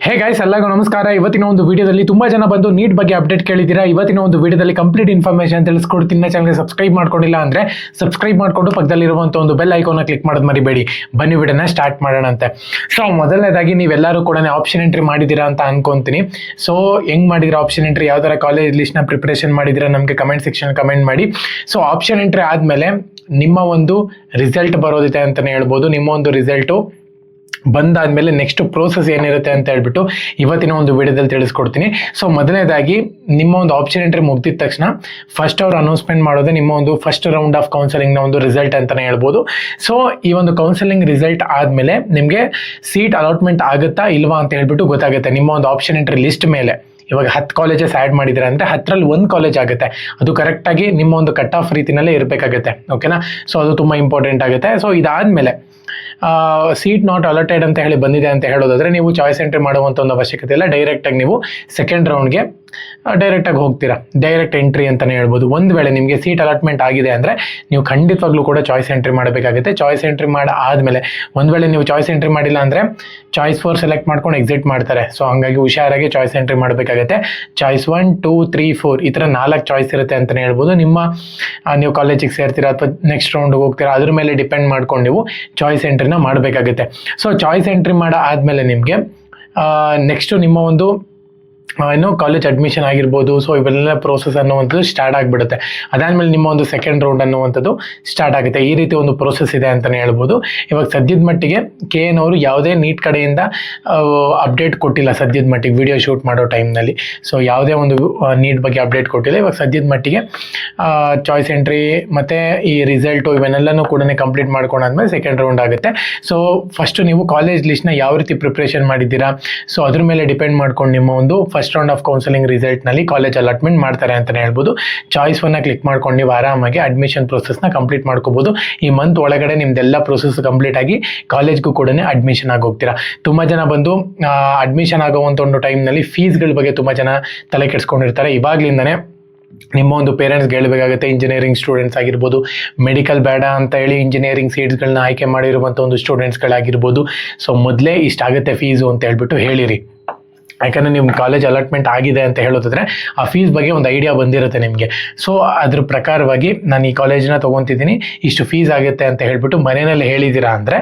Hey guys, ಎಲ್ಲರಿಗೂ ನಮಸ್ಕಾರ. ಇವತ್ತಿನ ಒಂದು ವಿಡಿಯೋದಲ್ಲಿ ತುಂಬಾ ಜನ ಬಂದು ನೀಟ್ ಬಗ್ಗೆ ಅಪ್ಡೇಟ್ ಕೇಳಿದ್ದೀರಾ. ಇವತ್ತಿನ ಒಂದು ವಿಡಿಯೋದಲ್ಲಿ ಕಂಪ್ಲೀಟ್ ಇನ್ಫಾರ್ಮೇಷನ್ ತಿಳಿಸ್ಕೊಡ್ತೀನಿ. ಚಾನಲ್ಗೆ ಸಬ್ಸ್ಕ್ರೈಬ್ ಮಾಡ್ಕೊಂಡಿಲ್ಲ ಅಂದ್ರೆ ಸಬ್ಸ್ಕ್ರೈಬ್ ಮಾಡ್ಕೊಂಡು ಪಕ್ಕದಲ್ಲಿರುವಂತ ಒಂದು ಬೆಲ್ ಐಕಾನ್ ಕ್ಲಿಕ್ ಮಾಡೋದು ಮರಿಬೇಡಿ. ಬನ್ನಿ ವಿಡಿಯೋನ ಸ್ಟಾರ್ಟ್ ಮಾಡೋಣಂತೆ. ಸೊ ಮೊದಲನೇದಾಗಿ ನೀವೆಲ್ಲರೂ ಕೂಡ ಆಪ್ಷನ್ ಎಂಟ್ರಿ ಮಾಡಿದ್ದೀರಾ ಅಂತ ಅನ್ಕೊಂತೀನಿ. ಸೊ ಹೆಂಗ್ ಮಾಡಿದಿರಾ ಆಪ್ಷನ್ ಎಂಟ್ರಿ, ಯಾವ ತರ ಕಾಲೇಜ್ ಲಿಸ್ಟ್ ನ ಪ್ರಿಪರೇಷನ್ ಮಾಡಿದಿರಾ ನಮಗೆ ಕಮೆಂಟ್ ಸೆಕ್ಷನ್ ಕಮೆಂಟ್ ಮಾಡಿ. ಸೊ ಆಪ್ಷನ್ ಎಂಟ್ರಿ ಆದ್ಮೇಲೆ ನಿಮ್ಮ ಒಂದು ರಿಸಲ್ಟ್ ಬರೋದಿದೆ ಅಂತಾನೆ ಹೇಳ್ಬೋದು. ನಿಮ್ಮ ಒಂದು ರಿಸಲ್ಟು ಬಂದಾದ್ಮೇಲೆ ನೆಕ್ಸ್ಟ್ ಪ್ರೋಸೆಸ್ ಏನಿರುತ್ತೆ ಅಂತ ಹೇಳ್ಬಿಟ್ಟು ಇವತ್ತಿನ ಒಂದು ವಿಡಿಯೋದಲ್ಲಿ ತಿಳಿಸ್ಕೊಡ್ತೀನಿ. ಸೊ ಮೊದಲನೇದಾಗಿ ನಿಮ್ಮ ಒಂದು ಆಪ್ಷನ್ ಎಂಟ್ರಿ ಮುಗ್ದಿದ ತಕ್ಷಣ ಫಸ್ಟ್ ಅವ್ರು ಅನೌನ್ಸ್ಮೆಂಟ್ ಮಾಡೋದೇ ನಿಮ್ಮ ಒಂದು ಫಸ್ಟ್ ರೌಂಡ್ ಆಫ್ ಕೌನ್ಸಲಿಂಗ್ನ ಒಂದು ರಿಸಲ್ಟ್ ಅಂತಾನೆ ಹೇಳ್ಬೋದು. ಸೊ ಈ ಒಂದು ಕೌನ್ಸಲಿಂಗ್ ರಿಸಲ್ಟ್ ಆದಮೇಲೆ ನಿಮಗೆ ಸೀಟ್ ಅಲಾಟ್ಮೆಂಟ್ ಆಗುತ್ತಾ ಇಲ್ವಾ ಅಂತ ಹೇಳ್ಬಿಟ್ಟು ಗೊತ್ತಾಗುತ್ತೆ ನಿಮ್ಮ ಒಂದು ಆಪ್ಷನ್ ಎಂಟ್ರಿ ಲಿಸ್ಟ್ ಮೇಲೆ. ಇವಾಗ 10 ಕಾಲೇಜಸ್ ಆ್ಯಡ್ ಮಾಡಿದ್ರೆ ಅಂದರೆ 10ರಲ್ಲಿ 1 ಕಾಲೇಜ್ ಆಗುತ್ತೆ. ಅದು ಕರೆಕ್ಟಾಗಿ ನಿಮ್ಮ ಒಂದು ಕಟ್ ಆಫ್ ರೀತಿನಲ್ಲೇ ಇರಬೇಕಾಗುತ್ತೆ. ಓಕೆನಾ? ಸೊ ಅದು ತುಂಬ ಇಂಪಾರ್ಟೆಂಟ್ ಆಗುತ್ತೆ. ಸೊ ಇದಾದಮೇಲೆ ಸೀಟ್ ನಾಟ್ ಅಲಾಟೆಡ್ ಅಂತ ಹೇಳಿ ಬಂದಿದೆ ಅಂತ ಹೇಳೋದಾದ್ರೆ ನೀವು ಚಾಯ್ಸ್ ಎಂಟ್ರಿ ಮಾಡುವಂಥ ಒಂದು ಅವಶ್ಯಕತೆ ಇಲ್ಲ. ಡೈರೆಕ್ಟಾಗಿ ನೀವು ಸೆಕೆಂಡ್ ರೌಂಡ್ಗೆ ಡೈರೆಕ್ಟಾಗಿ ಹೋಗ್ತೀರಾ. ಡೈರೆಕ್ಟ್ ಎಂಟ್ರಿ ಅಂತಲೇ ಹೇಳ್ಬೋದು. ಒಂದು ವೇಳೆ ನಿಮಗೆ ಸೀಟ್ ಅಲಾಟ್ಮೆಂಟ್ ಆಗಿದೆ ಅಂದರೆ ನೀವು ಖಂಡಿತವಾಗ್ಲೂ ಕೂಡ ಚಾಯ್ಸ್ ಎಂಟ್ರಿ ಮಾಡಬೇಕಾಗುತ್ತೆ. ಚಾಯ್ಸ್ ಎಂಟ್ರಿ ಆದಮೇಲೆ ಒಂದು ವೇಳೆ ನೀವು ಚಾಯ್ಸ್ ಎಂಟ್ರಿ ಮಾಡಿಲ್ಲ ಅಂದರೆ ಚಾಯ್ಸ್ 4 ಸೆಲೆಕ್ಟ್ ಮಾಡ್ಕೊಂಡು ಎಕ್ಸಿಟ್ ಮಾಡ್ತಾರೆ. ಸೊ ಹಾಗಾಗಿ ಹುಷಾರಾಗಿ ಚಾಯ್ಸ್ ಎಂಟ್ರಿ ಮಾಡಬೇಕಾಗುತ್ತೆ. ಚಾಯ್ಸ್ 1, 2, 3, 4 ಈ ಥರ 4 ಚಾಯ್ಸ್ ಇರುತ್ತೆ ಅಂತಲೇ ಹೇಳ್ಬೋದು. ನೀವು ಕಾಲೇಜಿಗೆ ಸೇರ್ತೀರಾ ಅಥವಾ ನೆಕ್ಸ್ಟ್ ರೌಂಡ್ಗೆ ಹೋಗ್ತೀರಾ, ಅದ್ರ ಮೇಲೆ ಡಿಪೆಂಡ್ ಮಾಡ್ಕೊಂಡು ನೀವು ಚಾಯ್ಸ್ ಎಂಟ್ರಿನ ಮಾಡಬೇಕಾಗುತ್ತೆ. ಸೊ ಚಾಯ್ಸ್ ಎಂಟ್ರಿ ಆದಮೇಲೆ ನಿಮಗೆ ನೆಕ್ಸ್ಟು ನಿಮ್ಮ ಒಂದು ಏನೋ ಕಾಲೇಜ್ ಅಡ್ಮಿಷನ್ ಆಗಿರ್ಬೋದು. ಸೊ ಇವೆಲ್ಲ ಪ್ರೋಸೆಸ್ ಅನ್ನುವಂಥದ್ದು ಸ್ಟಾರ್ಟ್ ಆಗಿಬಿಡುತ್ತೆ. ಅದಾದಮೇಲೆ ನಿಮ್ಮ ಒಂದು ಸೆಕೆಂಡ್ ರೌಂಡ್ ಅನ್ನುವಂಥದ್ದು ಸ್ಟಾರ್ಟ್ ಆಗುತ್ತೆ. ಈ ರೀತಿ ಒಂದು ಪ್ರೋಸೆಸ್ ಇದೆ ಅಂತಲೇ ಹೇಳ್ಬೋದು. ಇವಾಗ ಸದ್ಯದ ಮಟ್ಟಿಗೆ KN ಅವರು ಯಾವುದೇ ನೀಟ್ ಕಡೆಯಿಂದ ಅಪ್ಡೇಟ್ ಕೊಟ್ಟಿಲ್ಲ ಸದ್ಯದ ಮಟ್ಟಿಗೆ ವಿಡಿಯೋ ಶೂಟ್ ಮಾಡೋ ಟೈಮ್ನಲ್ಲಿ. ಸೊ ಯಾವುದೇ ಒಂದು ನೀಟ್ ಬಗ್ಗೆ ಅಪ್ಡೇಟ್ ಕೊಟ್ಟಿಲ್ಲ. ಇವಾಗ ಸದ್ಯದ ಮಟ್ಟಿಗೆ ಚಾಯ್ಸ್ ಎಂಟ್ರಿ ಮತ್ತು ಈ ರಿಸಲ್ಟು ಇವನ್ನೆಲ್ಲನೂ ಕೂಡ ಕಂಪ್ಲೀಟ್ ಮಾಡ್ಕೊಂಡಾದ್ಮೇಲೆ ಸೆಕೆಂಡ್ ರೌಂಡ್ ಆಗುತ್ತೆ. ಸೊ ಫಸ್ಟು ನೀವು ಕಾಲೇಜ್ ಲಿಸ್ಟ್ನ ಯಾವ ರೀತಿ ಪ್ರಿಪ್ರೇಷನ್ ಮಾಡಿದ್ದೀರಾ, ಸೊ ಅದ್ರ ಮೇಲೆ ಡಿಪೆಂಡ್ ಮಾಡ್ಕೊಂಡು ನಿಮ್ಮ ಒಂದು ಫಸ್ಟ್ ರೌಂಡ್ ಆಫ್ ಕೌನ್ಸಲಿಂಗ್ ರಿಸಲ್ಟ್ನಲ್ಲಿ ಕಾಲೇಜ್ ಅಲಾಟ್ಮೆಂಟ್ ಮಾಡ್ತಾರೆ ಅಂತಲೇ ಹೇಳ್ಬೋದು. ಚಾಯ್ಸ್ 1 ಕ್ಲಿಕ್ ಮಾಡ್ಕೊಂಡು ನೀವು ಆರಾಮಾಗಿ ಅಡ್ಮಿಷನ್ ಪ್ರೊಸೆಸ್ನ ಕಂಪ್ಲೀಟ್ ಮಾಡ್ಕೋಬೋದು. ಈ ಮಂತ್ ಒಳಗಡೆ ನಿಮ್ದೆಲ್ಲ ಪ್ರೊಸೆಸ್ ಕಂಪ್ಲೀಟ್ ಆಗಿ ಕಾಲೇಜ್ಗೂ ಕೂಡ ಅಡ್ಮಿಷನ್ ಆಗಿ ಹೋಗ್ತೀರಾ. ತುಂಬ ಜನ ಬಂದು ಅಡ್ಮಿಷನ್ ಆಗುವಂಥ ಒಂದು ಟೈಮ್ನಲ್ಲಿ ಫೀಸ್ಗಳ ಬಗ್ಗೆ ತುಂಬ ಜನ ತಲೆ ಕೆಡಿಸ್ಕೊಂಡಿರ್ತಾರೆ. ಇವಾಗಲಿಂದನೇ ನಿಮ್ಮ ಒಂದು ಪೇರೆಂಟ್ಸ್ಗೆ ಹೇಳಬೇಕಾಗುತ್ತೆ. ಇಂಜಿನಿಯರಿಂಗ್ ಸ್ಟೂಡೆಂಟ್ಸ್ ಆಗಿರ್ಬೋದು, ಮೆಡಿಕಲ್ ಬೇಡ ಅಂತ ಹೇಳಿ ಇಂಜಿನಿಯರಿಂಗ್ ಸೀಟ್ಸ್ಗಳನ್ನ ಆಯ್ಕೆ ಮಾಡಿರುವಂಥ ಒಂದು ಸ್ಟೂಡೆಂಟ್ಸ್ಗಳಾಗಿರ್ಬೋದು. ಸೊ ಮೊದಲೇ ಇಷ್ಟಾಗುತ್ತೆ ಫೀಸು ಅಂತ ಹೇಳ್ಬಿಟ್ಟು ಹೇಳಿರಿ. ಯಾಕಂದರೆ ನಿಮ್ಮ ಕಾಲೇಜ್ ಅಲಾಟ್ಮೆಂಟ್ ಆಗಿದೆ ಅಂತ ಹೇಳೋದಾದ್ರೆ ಆ ಫೀಸ್ ಬಗ್ಗೆ ಒಂದು ಐಡಿಯಾ ಬಂದಿರುತ್ತೆ ನಿಮಗೆ. ಸೊ ಅದ್ರ ಪ್ರಕಾರವಾಗಿ ನಾನು ಈ ಕಾಲೇಜನ್ನ ತೊಗೊತಿದ್ದೀನಿ, ಇಷ್ಟು ಫೀಸ್ ಆಗುತ್ತೆ ಅಂತ ಹೇಳ್ಬಿಟ್ಟು ಮನೆಯಲ್ಲಿ ಹೇಳಿದ್ದೀರಾ ಅಂದರೆ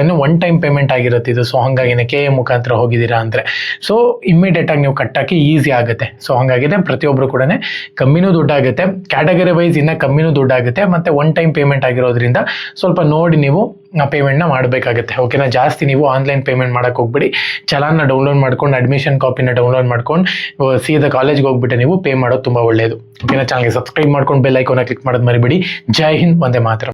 ಏನು ಒನ್ ಟೈಮ್ ಪೇಮೆಂಟ್ ಆಗಿರುತ್ತೆ ಇದು. ಸೊ ಹಾಗಾಗಿನೇ KM ಮುಖಾಂತರ ಹೋಗಿದ್ದೀರಾ ಅಂದರೆ ಸೊ ಇಮ್ಮಿಡಿಯೇಟಾಗಿ ನೀವು ಕಟ್ಟೋಕ್ಕೆ ಈಸಿ ಆಗುತ್ತೆ. ಸೊ ಹಾಗಾಗಿದೆ ಪ್ರತಿಯೊಬ್ಬರು ಕೂಡ ಕಮ್ಮಿನೂ ದುಡ್ಡಾಗುತ್ತೆ, ಕ್ಯಾಟಗರಿ ವೈಸ್ ಇನ್ನೂ ಕಮ್ಮಿನೂ ದುಡ್ಡಾಗುತ್ತೆ, ಮತ್ತು ಒನ್ ಟೈಮ್ ಪೇಮೆಂಟ್ ಆಗಿರೋದ್ರಿಂದ ಸ್ವಲ್ಪ ನೋಡಿ ನೀವು ಪೇಮೆಂಟ್ನ ಮಾಡಬೇಕಾಗುತ್ತೆ. ಓಕೆನಾ? ಜಾಸ್ತಿ ನೀವು ಆನ್ಲೈನ್ ಪೇಮೆಂಟ್ ಮಾಡೋಕ್ಕೆ ಹೋಗ್ಬಿಡಿ. ಚಲಾನ್ನ ಡೌನ್ಲೋಡ್ ಮಾಡ್ಕೊಂಡು ಅಡ್ಮಿಷನ್ ಕಾಪಿನ ಡೌನ್ಲೋಡ್ ಮಾಡ್ಕೊಂಡು ಸೀದಾ ಕಾಲೇಜ್ಗೆ ಹೋಗ್ಬಿಟ್ಟು ನೀವು ಪೇ ಮಾಡೋದು ತುಂಬ ಒಳ್ಳೆಯದು. ಓಕೆನಾ? ಚಾನಲ್ಗೆ ಸಬ್ಸ್ಕ್ರೈಬ್ ಮಾಡ್ಕೊಂಡು ಬೆಲ್ ಐಕಾನ್ನ ಕ್ಲಿಕ್ ಮಾಡೋದು ಮರಿಬೇಡಿ. ಜೈ ಹಿಂದ್, ವಂದೇ ಮಾತರಂ.